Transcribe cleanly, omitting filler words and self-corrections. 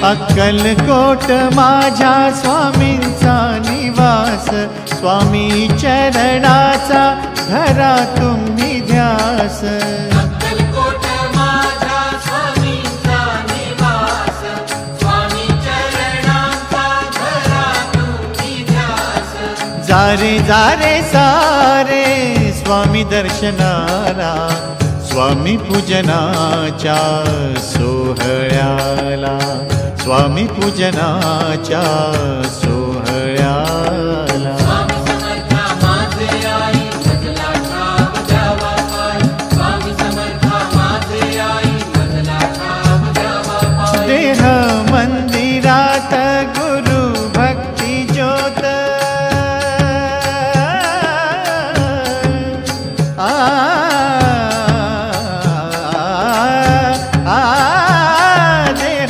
अक्कलकोट माझ्या स्वामींचा निवास, स्वामी चरणाचा धरा तुम्ही ध्यास। अक्कलकोट माझ्या स्वामींचा निवास, स्वामी चरणाचा धरा तुम्ही ध्यास। जारे जारे सारे स्वामी दर्शनाला, स्वामी पूजनाच्या सोहळ्याला, स्वामी पूजनाच्या सोहळ्याला। स्वामी समर्था माझे आई मजला ठाव द्यावा पाय, स्वामी समर्था माझे आई मजला ठाव द्यावा पाय। देह मंदिर